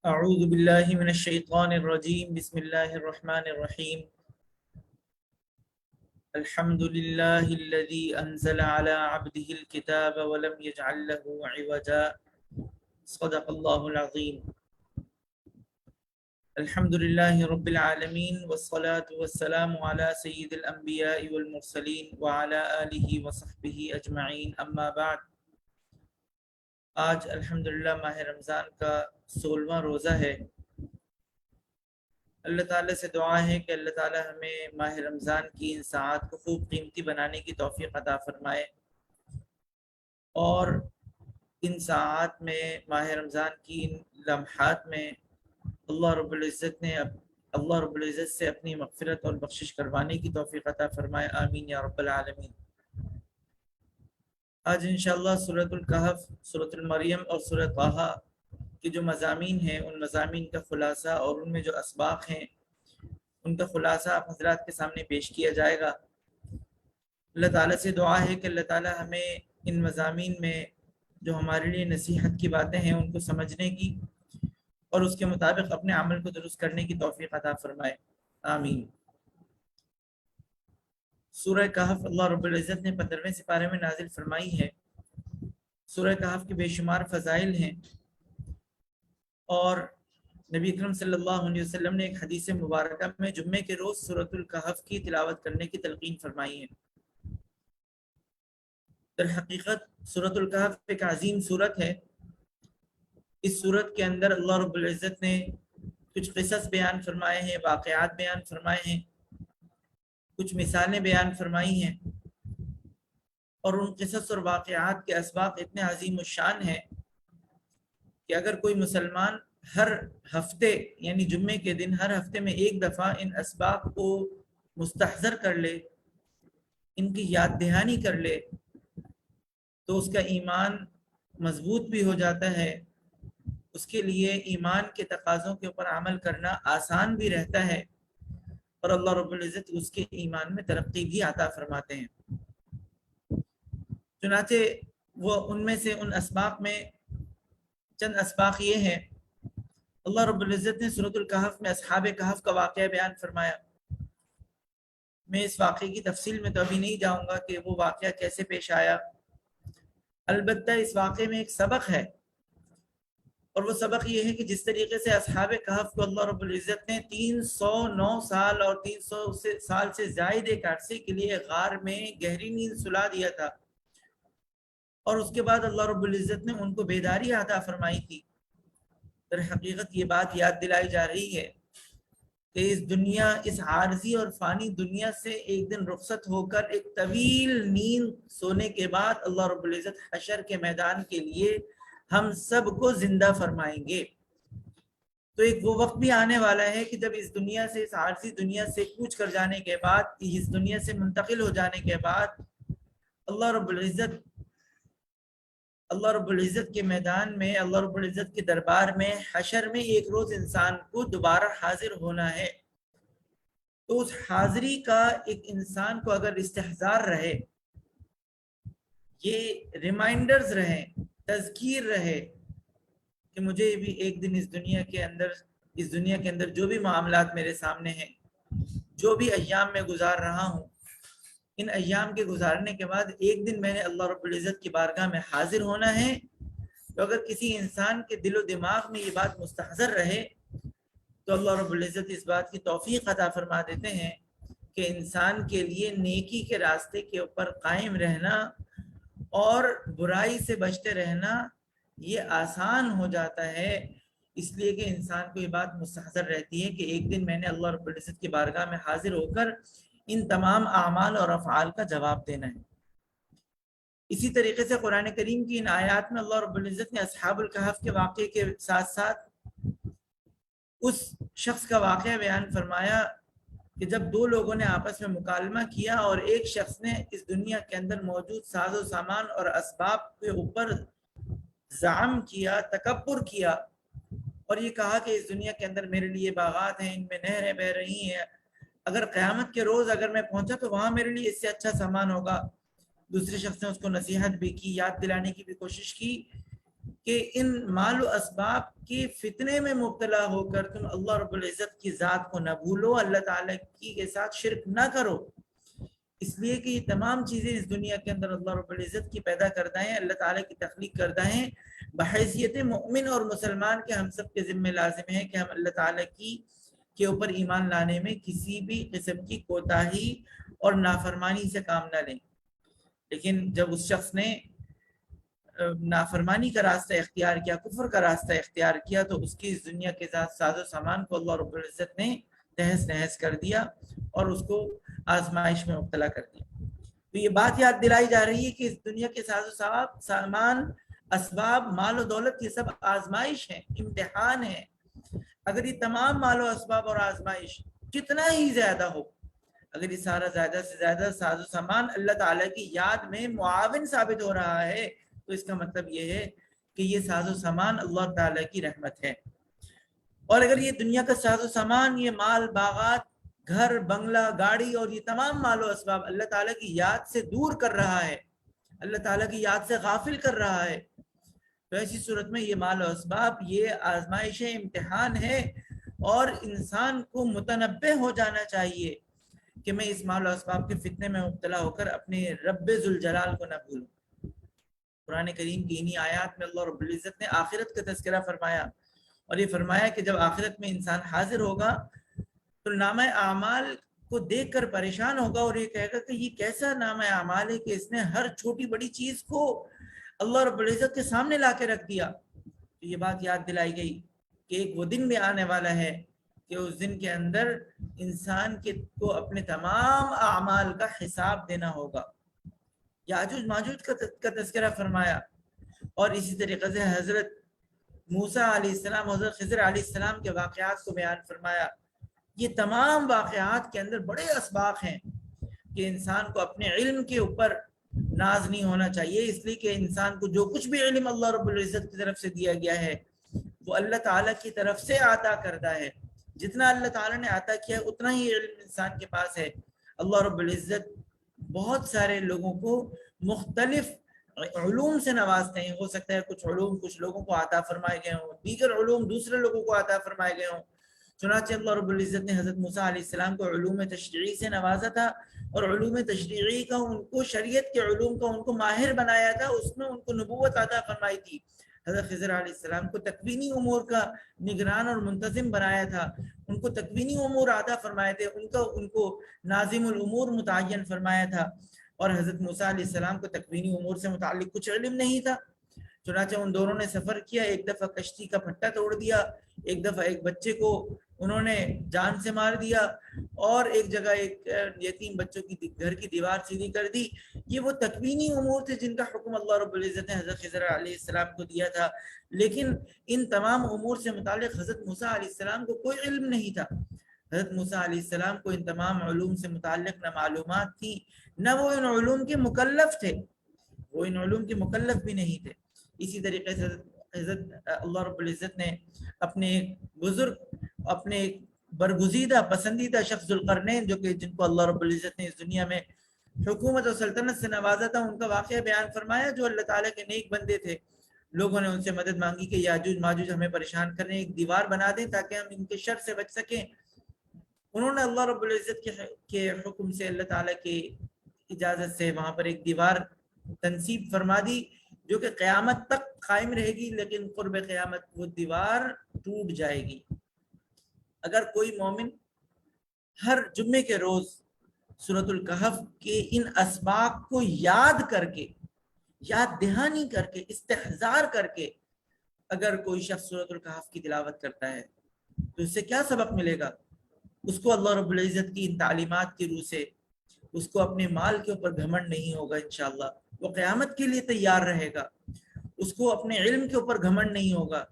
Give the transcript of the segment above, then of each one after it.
أعوذ بالله من الشيطان الرجيم بسم الله الرحمن الرحيم الحمد لله الذي أنزل على عبده الكتاب ولم يجعل له عوجا صدق الله العظيم الحمد لله رب العالمين والصلاة والسلام على سيد الأنبياء والمرسلين وعلى آله وصحبه أجمعين أما بعد آج الحمدللہ ماہ رمضان کا 16واں روزہ ہے۔ اللہ تعالیٰ سے دعا ہے کہ اللہ تعالیٰ ہمیں ماہ رمضان کی ان ساعات کو خوب قیمتی بنانے کی توفیق عطا فرمائے، اور ان ساعات میں ماہ رمضان کی ان لمحات میں اللہ رب العزت سے اپنی مغفرت اور بخشش کروانے کی توفیق عطا فرمائے، آمین یا رب العالمین۔ آج انشاءاللہ سورۃ الکہف، سورۃ المریم اور سورۃ طٰہٰ کے جو مضامین ہیں ان مضامین کا خلاصہ اور ان میں جو اسباق ہیں ان کا خلاصہ آپ حضرات کے سامنے پیش کیا جائے گا۔ اللہ تعالیٰ سے دعا ہے کہ اللہ تعالیٰ ہمیں ان مضامین میں جو ہمارے لیے نصیحت کی باتیں ہیں ان کو سمجھنے کی اور اس کے مطابق اپنے عمل کو درست کرنے کی توفیق عطا فرمائے، آمین۔ سورہ کہف اللہ رب العزت نے 15ویں سپارے میں نازل فرمائی ہے۔ سورہ کہف کے بے شمار فضائل ہیں، اور نبی اکرم صلی اللہ علیہ وسلم نے ایک حدیث مبارکہ میں جمعے کے روز سورۃ الکہف کی تلاوت کرنے کی تلقین فرمائی ہے۔ در حقیقت سورۃ الکہف ایک عظیم سورت ہے۔ اس سورت کے اندر اللہ رب العزت نے کچھ قصص بیان فرمائے ہیں، واقعات بیان فرمائے ہیں، کچھ مثالیں بیان فرمائی ہیں، اور ان قصص اور واقعات کے اسباق اتنے عظیم الشان ہیں کہ اگر کوئی مسلمان ہر ہفتے یعنی جمعے کے دن ہر ہفتے میں ایک دفعہ ان اسباق کو مستحضر کر لے، ان کی یاد دہانی کر لے، تو اس کا ایمان مضبوط بھی ہو جاتا ہے، اس کے لیے ایمان کے تقاضوں کے اوپر عمل کرنا آسان بھی رہتا ہے، اور اللہ رب العزت اس کے ایمان میں ترقی بھی عطا فرماتے ہیں۔ چنانچہ وہ ان میں سے ان اسباق میں چند اسباق یہ ہیں۔ اللہ رب العزت نے سورۃ الکہف میں اصحاب کہف کا واقعہ بیان فرمایا۔ میں اس واقعے کی تفصیل میں تو ابھی نہیں جاؤں گا کہ وہ واقعہ کیسے پیش آیا، البتہ اس واقعے میں ایک سبق ہے، اور وہ سبق یہ ہے کہ جس طریقے سے اصحاب کہف کو اللہ رب العزت نے 309 سال اور 300 سال سے زائد ایک عرصے کے لیے غار میں گہری نیند سلا دیا تھا، اور اس کے بعد اللہ رب العزت نے ان کو بیداری عطا فرمائی تھی، در حقیقت یہ بات یاد دلائی جا رہی ہے کہ اس دنیا، اس عارضی اور فانی دنیا سے ایک دن رخصت ہو کر ایک طویل نیند سونے کے بعد اللہ رب العزت حشر کے میدان کے لیے ہم سب کو زندہ فرمائیں گے۔ تو ایک وہ وقت بھی آنے والا ہے کہ جب اس دنیا سے، اس عارضی دنیا سے کوچ کر جانے کے بعد، اس دنیا سے منتقل ہو جانے کے بعد اللہ رب العزت کے میدان میں، اللہ رب العزت کے دربار میں، حشر میں ایک روز انسان کو دوبارہ حاضر ہونا ہے۔ تو اس حاضری کا ایک انسان کو اگر استحضار رہے، یہ ریمائنڈرز رہیں، تذکیر رہے کہ مجھے بھی ایک دن اس دنیا کے اندر جو بھی معاملات میرے سامنے ہیں، جو بھی ایام میں گزار رہا ہوں، ان ایام کے گزارنے کے بعد ایک دن میں نے اللہ رب العزت کی بارگاہ میں حاضر ہونا ہے۔ تو اگر کسی انسان کے دل و دماغ میں یہ بات مستحضر رہے تو اللہ رب العزت اس بات کی توفیق عطا فرما دیتے ہیں کہ انسان کے لیے نیکی کے راستے کے اوپر قائم رہنا اور برائی سے بچتے رہنا یہ آسان ہو جاتا ہے، اس لیے کہ انسان کو یہ بات مستحضر رہتی ہے کہ ایک دن میں نے اللہ رب العزت کی بارگاہ میں حاضر ہو کر ان تمام اعمال اور افعال کا جواب دینا ہے۔ اسی طریقے سے قرآن کریم کی ان آیات میں اللہ رب العزت نے اصحاب الکہف کے واقعے کے ساتھ ساتھ اس شخص کا واقعہ بیان فرمایا کہ جب دو لوگوں نے آپس میں مکالمہ کیا اور ایک شخص نے اس دنیا کے اندر موجود ساز و سامان اور اسباب کے اوپر زعم کیا، تکبر کیا، اور یہ کہا کہ اس دنیا کے اندر میرے لیے باغات ہیں، ان میں نہریں بہ رہی ہیں، اگر قیامت کے روز اگر میں پہنچا تو وہاں میرے لیے اس سے اچھا سامان ہوگا۔ دوسرے شخص نے اس کو نصیحت بھی کی، یاد دلانے کی بھی کوشش کی کہ ان مال و اسباب کے فتنے میں مبتلا ہو کر تم اللہ رب العزت کی ذات کو نہ بھولو، اللہ تعالیٰ کی کے ساتھ شرک نہ کرو، اس لیے کہ یہ تمام چیزیں اس دنیا کے اندر اللہ رب العزت کی پیدا کردہ ہیں، اللہ تعالیٰ کی تخلیق کردہ ہیں۔ بحیثیت مؤمن اور مسلمان کے ہم سب کے ذمہ لازم ہے کہ ہم اللہ تعالیٰ کی کے اوپر ایمان لانے میں کسی بھی قسم کی کوتاہی اور نافرمانی سے کام نہ لیں۔ لیکن جب اس شخص نے نافرمانی کا راستہ اختیار کیا، کفر کا راستہ اختیار کیا، تو اس کی اس دنیا کے ساتھ ساز و سامان کو اللہ رب العزت نے تہس نہس کر دیا اور اس کو آزمائش میں مبتلا کر دیا۔ تو یہ بات یاد دلائی جا رہی ہے کہ اس دنیا کے ساز و سامان، اسباب، مال و دولت، یہ سب آزمائش ہیں، امتحان ہیں۔ اگر یہ تمام مال و اسباب اور آزمائش کتنا ہی زیادہ ہو، اگر یہ سارا زیادہ سے زیادہ ساز و سامان اللہ تعالیٰ کی یاد میں معاون ثابت ہو رہا ہے، تو اس کا مطلب یہ ہے کہ یہ ساز و سامان اللہ تعالیٰ کی رحمت ہے۔ اور اگر یہ دنیا کا ساز و سامان، یہ مال، باغات، گھر، بنگلہ، گاڑی اور یہ تمام مال و اسباب اللہ تعالیٰ کی یاد سے دور کر رہا ہے، اللہ تعالیٰ کی یاد سے غافل کر رہا ہے، تو ایسی صورت میں یہ مال و اسباب، یہ آزمائش امتحان ہے، اور انسان کو متنبہ ہو جانا چاہیے کہ میں اس مال و اسباب کے فتنے میں مبتلا ہو کر اپنے رب ذوالجلال کو نہ بھولوں۔ قرآن کریم کی انہی آیات میں اللہ رب العزت نے آخرت کا تذکرہ فرمایا، اور یہ فرمایا کہ جب آخرت میں انسان حاضر ہوگا تو نامہ اعمال کو دیکھ کر پریشان ہوگا، اور یہ کہے گا کہ یہ کیسا نامہ اعمال ہے کہ اس نے ہر چھوٹی بڑی چیز کو اللہ رب العزت کے سامنے لا کے رکھ دیا۔ تو یہ بات یاد دلائی گئی کہ ایک وہ دن بھی آنے والا ہے کہ اس دن کے اندر انسان کو اپنے تمام اعمال کا حساب دینا ہوگا۔ یاجوج ماجوج کا تذکرہ فرمایا، اور اسی طریقے سے حضرت موسیٰ علیہ السلام، حضرت خضر علیہ السلام کے واقعات کو بیان فرمایا۔ یہ تمام واقعات کے اندر بڑے اسباق ہیں کہ انسان کو اپنے علم کے اوپر ناز نہیں ہونا چاہیے، اس لیے کہ انسان کو جو کچھ بھی علم اللہ رب العزت کی طرف سے دیا گیا ہے وہ اللہ تعالیٰ کی طرف سے عطا کردہ ہے۔ جتنا اللہ تعالیٰ نے عطا کیا ہے اتنا ہی علم انسان کے پاس ہے۔ اللہ رب العزت بہت سارے لوگوں کو مختلف علوم سے نوازتے ہیں، ہو سکتا ہے کچھ علوم کچھ لوگوں کو عطا فرمائے گئے ہوں، دیگر علوم دوسرے لوگوں کو عطا فرمائے گئے ہوں۔ چنانچہ اللہ رب العزت نے حضرت موسیٰ علیہ السلام کو علوم تشریعی سے نوازا تھا، اور علوم تشریعی کا ان کو، شریعت کے علوم کا ان کو ماہر بنایا تھا، اس میں ان کو نبوت عطا فرمائی تھی۔ حضرت خضر علیہ السلام کو تکوینی امور کا نگران اور منتظم بنایا تھا، ان کو تکوینی امور عطا فرمائے تھے، ان کو ناظم الامور متعین فرمایا تھا، اور حضرت موسیٰ علیہ السلام کو تکوینی امور سے متعلق کچھ علم نہیں تھا۔ چنانچہ ان دونوں نے سفر کیا، ایک دفعہ کشتی کا پھٹا توڑ دیا، ایک دفعہ ایک بچے کو انہوں نے جان سے مار دیا، اور ایک جگہ ایک یتیم بچوں کی گھر کی دیوار سیدھی کر دی۔ یہ وہ تکوینی امور تھے جن کا حکم اللہ رب العزت نے حضرت خضر علیہ السلام کو دیا تھا، لیکن ان تمام امور سے متعلق حضرت موسیٰ علیہ السلام کو کوئی علم نہیں تھا۔ حضرت موسیٰ علیہ السلام کو ان تمام علوم سے متعلق نہ معلومات تھی، نہ وہ ان علوم کے مکلف تھے، وہ ان علوم کے مکلف بھی نہیں تھے۔ اسی طریقے سے حضرت اللہ رب العزت نے اپنے ایک بزرگ، اپنے ایک برگزیدہ پسندیدہ شخص ذوالقرنین، جو کہ جن کو اللہ رب العزت نے اس دنیا میں حکومت اور سلطنت سے نوازا تھا، ان کا واقعہ بیان فرمایا، جو اللہ تعالیٰ کے نیک بندے تھے۔ لوگوں نے ان سے مدد مانگی کہ یاجوج ماجوج ہمیں پریشان کر رہے ہیں، ایک دیوار بنا دیں تاکہ ہم ان کے شر سے بچ سکیں۔ انہوں نے اللہ رب العزت کے حکم سے، اللہ تعالیٰ کی اجازت سے وہاں پر ایک دیوار تنصیب فرما دی، جو کہ قیامت تک قائم رہے گی، لیکن قرب قیامت وہ دیوار ٹوٹ جائے گی۔ اگر کوئی مومن ہر جمعے کے روز سورۃ الکہف کے ان اسباق کو یاد کر کے، یاد دہانی کر کے، استحضار کر کے اگر کوئی شخص سورۃ الکہف کی تلاوت کرتا ہے تو اس سے کیا سبق ملے گا؟ اس کو اللہ رب العزت کی ان تعلیمات کی روح سے اس کو اپنے مال کے اوپر گھمنڈ نہیں ہوگا، انشاءاللہ وہ قیامت کے لیے تیار رہے گا۔ اس کو اپنے علم کے اوپر گھمنڈ نہیں ہوگا،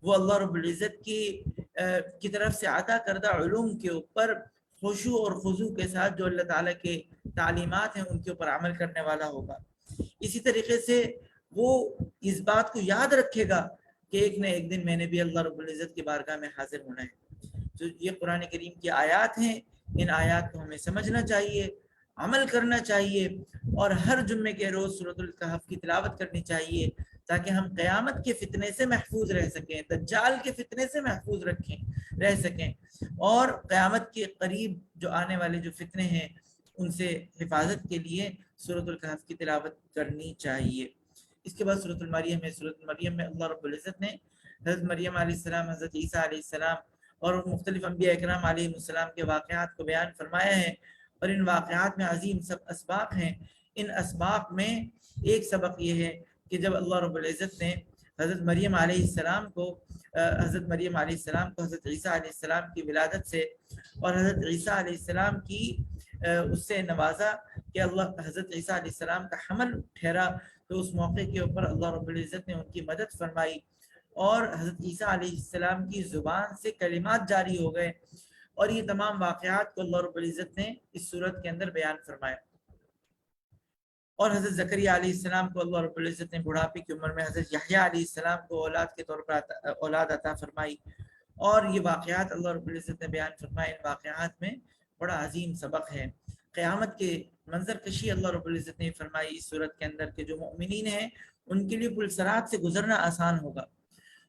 وہ اللہ رب العزت کی طرف سے عطا کردہ علوم کے اوپر خشوع اور خضوع کے ساتھ جو اللہ تعالیٰ کے تعلیمات ہیں ان کے اوپر عمل کرنے والا ہوگا۔ اسی طریقے سے وہ اس بات کو یاد رکھے گا کہ ایک نہ ایک دن میں نے بھی اللہ رب العزت کی بارگاہ میں حاضر ہونا ہے۔ تو یہ قرآن کریم کی آیات ہیں، ان آیات کو ہمیں سمجھنا چاہیے، عمل کرنا چاہیے، اور ہر جمعے کے روز سورۃ الکہف کی تلاوت کرنی چاہیے، تاکہ ہم قیامت کے فتنے سے محفوظ رہ سکیں، دجال کے فتنے سے محفوظ رہ سکیں، اور قیامت کے قریب جو آنے والے جو فتنے ہیں ان سے حفاظت کے لیے سورۃ الکہف کی تلاوت کرنی چاہیے۔ اس کے بعد سورۃ المریم ہے۔ سورۃ المریم میں اللہ رب العزت نے حضرت مریم علیہ السلام، حضرت عیسیٰ علیہ السلام اور مختلف انبیاء اکرام علیہ السلام کے واقعات کو بیان فرمایا ہے، اور ان واقعات میں عظیم سب اسباق ہیں۔ ان اسباق میں ایک سبق یہ ہے کہ جب اللہ رب العزت نے حضرت مریم علیہ السلام کو حضرت عیسیٰ علیہ السلام کی ولادت سے اور حضرت عیسیٰ علیہ السلام کی اس سے نوازا کہ اللہ حضرت عیسیٰ علیہ السلام کا حمل ٹھہرا، تو اس موقع کے اوپر اللہ رب العزت نے ان کی مدد فرمائی، اور حضرت عیسیٰ علیہ السلام کی زبان سے کلمات جاری ہو گئے، اور یہ تمام واقعات کو اللہ رب العزت نے اس صورت کے اندر بیان فرمایا۔ اور حضرت زکریا علیہ السلام کو اللہ رب العزت نے بڑھاپے کی عمر میں حضرت یحییٰ علیہ السلام کو اولاد کے طور پر اولاد عطا فرمائی، اور یہ واقعات اللہ رب العزت نے بیان فرمائے۔ ان واقعات میں بڑا عظیم سبق ہے۔ قیامت کے منظر کشی اللہ رب العزت نے فرمائی اس صورت کے اندر کہ جو مؤمنین ہیں ان کے لیے پل صراط سے گزرنا آسان ہوگا،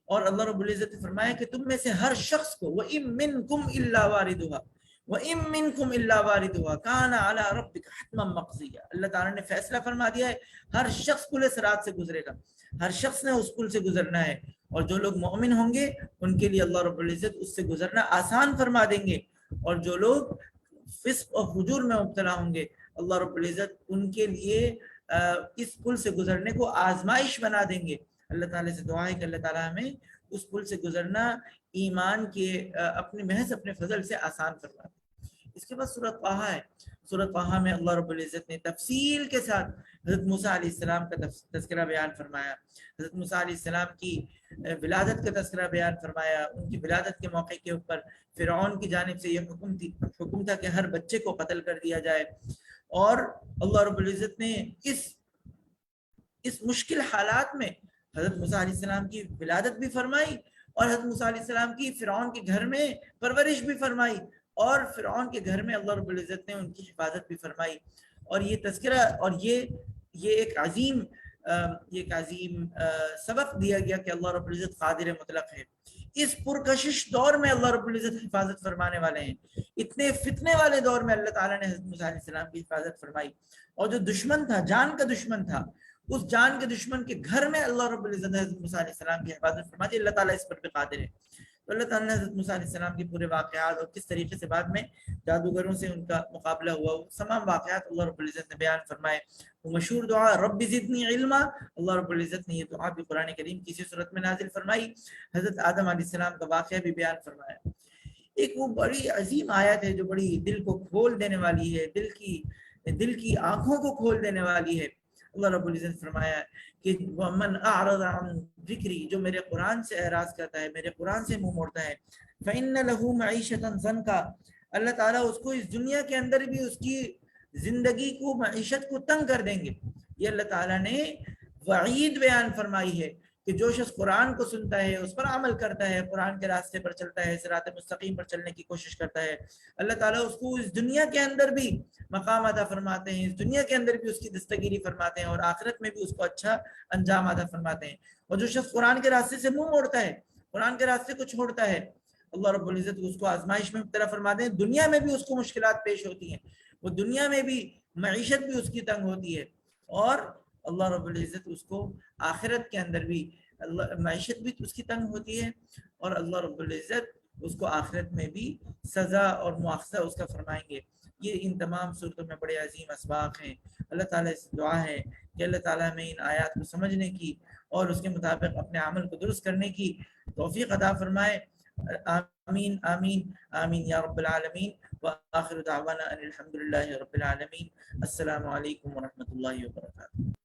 اور اللہ رب العزت نے فرمایا کہ تم میں سے ہر شخص کو وَإِن مِّنكُمْ إِلَّا وَارِدُهَا وَإِن مِّنكُمْ إِلَّا وَارِدُهَا كَانَ عَلَى رَبِّكَ حَتْمًا مَّقْضِيًّا۔ اللہ تعالیٰ نے فیصلہ فرما دیا ہے ہر شخص پل صراط سے گزرے گا، ہر شخص نے اس پل سے گزرنا ہے، اور جو لوگ مؤمن ہوں گے ان کے لیے اللہ رب العزت اس سے گزرنا آسان فرما دیں گے، اور جو لوگ فسق اور فجور میں مبتلا ہوں گے اللہ رب العزت ان کے لیے اس پل سے گزرنے کو آزمائش بنا دیں گے۔ اللہ تعالیٰ سے دعا ہے کہ اللہ تعالیٰ ہمیں اس پل سے گزرنا ایمان کے اپنے فضل سے آسان فرما دے۔ اس کے بعد سورۃ طٰہٰ ہے۔ سورۃ طٰہٰ میں اللہ رب العزت نے تفصیل کے ساتھ حضرت موسیٰ علیہ السلام کا تذکرہ بیان فرمایا، حضرت موسیٰ علیہ السلام کی ولادت کا تذکرہ بیان فرمایا۔ ان کی ولادت کے موقع کے اوپر فرعون کی جانب سے یہ حکم تھا کہ ہر بچے کو قتل کر دیا جائے، اور اللہ رب العزت نے اس مشکل حالات میں حضرت موسیٰ علیہ السلام کی ولادت بھی فرمائی، اور حضرت موسیٰ علیہ السلام کی فرعون کے گھر میں پرورش بھی فرمائی، اور فرعون کے گھر میں اللہ رب العزت نے ان کی حفاظت بھی فرمائی۔ اور یہ تذکرہ اور یہ ایک عظیم سبق دیا گیا کہ اللہ رب العزت قادر مطلق ہے۔ اس پرکشش دور میں اللہ رب العزت حفاظت فرمانے والے ہیں۔ اتنے فتنے والے دور میں اللہ تعالیٰ نے حضرت موسیٰ علیہ السلام کی حفاظت فرمائی، اور جو دشمن تھا، جان کا دشمن تھا، اس جان کے دشمن کے گھر میں اللہ رب العزت نے حضرت موسیٰ علیہ السلام کی حفاظت فرمائی۔ اللہ تعالیٰ اس پر بھی قادر ہے۔ تو اللہ تعالیٰ نے حضرت موسیٰ علیہ السلام کے پورے واقعات اور کس طریقے سے بعد میں جادوگروں سے ان کا مقابلہ ہوا، وہ تمام واقعات اللہ رب العزت نے بیان فرمائے۔ وہ مشہور دعا رب زدنی علما، اللہ رب العزت نے یہ دعا بھی قرآن کریم کی اسی صورت میں نازل فرمائی۔ حضرت آدم علیہ السلام کا واقعہ بھی بیان فرمایا۔ ایک وہ بڑی عظیم آیت ہے جو بڑی دل کو کھول دینے والی ہے، دل کی آنکھوں کو کھول دینے والی ہے۔ اللہ رب العزت نے فرمایا کہ وَمَنْ أَعْرَضَ عَنْ ذِكْرِي، جو میرے قرآن سے اعراض کرتا ہے، میرے قرآن سے منہ موڑتا ہے، فَإِنَّ لَهُ مَعِيشَةً ضَنْكًا، اللہ تعالیٰ اس کو اس دنیا کے اندر بھی اس کی زندگی کو، معیشت کو تنگ کر دیں گے۔ یہ اللہ تعالیٰ نے وعید بیان فرمائی ہے کہ جو شخص قرآن کو سنتا ہے، اس پر عمل کرتا ہے، قرآن کے راستے پر چلتا ہے، صراط مستقیم پر چلنے کی کوشش کرتا ہے، اللہ تعالیٰ اس کو اس دنیا کے اندر بھی مقام عطا فرماتے ہیں، اس دنیا کے اندر بھی اس کی دستگیری فرماتے ہیں، اور آخرت میں بھی اس کو اچھا انجام عطا فرماتے ہیں۔ اور جو شخص قرآن کے راستے سے منہ موڑتا ہے، قرآن کے راستے کو چھوڑتا ہے، اللہ رب العزت اس کو آزمائش میں مبتلا فرماتے ہیں۔ دنیا میں بھی اس کو مشکلات پیش ہوتی ہیں، وہ دنیا میں بھی معیشت بھی اس کی تنگ ہوتی ہے، اور اللہ رب العزت اس کو آخرت کے اندر بھی معیشت بھی اس کی تنگ ہوتی ہے، اور اللہ رب العزت اس کو آخرت میں بھی سزا اور مواخذہ اس کا فرمائیں گے۔ یہ ان تمام صورتوں میں بڑے عظیم اسباق ہیں۔ اللہ تعالیٰ سے دعا ہے کہ اللہ تعالیٰ ہمیں ان آیات کو سمجھنے کی اور اس کے مطابق اپنے عمل کو درست کرنے کی توفیق عطا فرمائے۔ آمین آمین آمین یا رب العالمین۔ وآخر دعوانا ان الحمد للہ رب العالمین۔ السلام علیکم ورحمۃ اللہ وبرکاتہ۔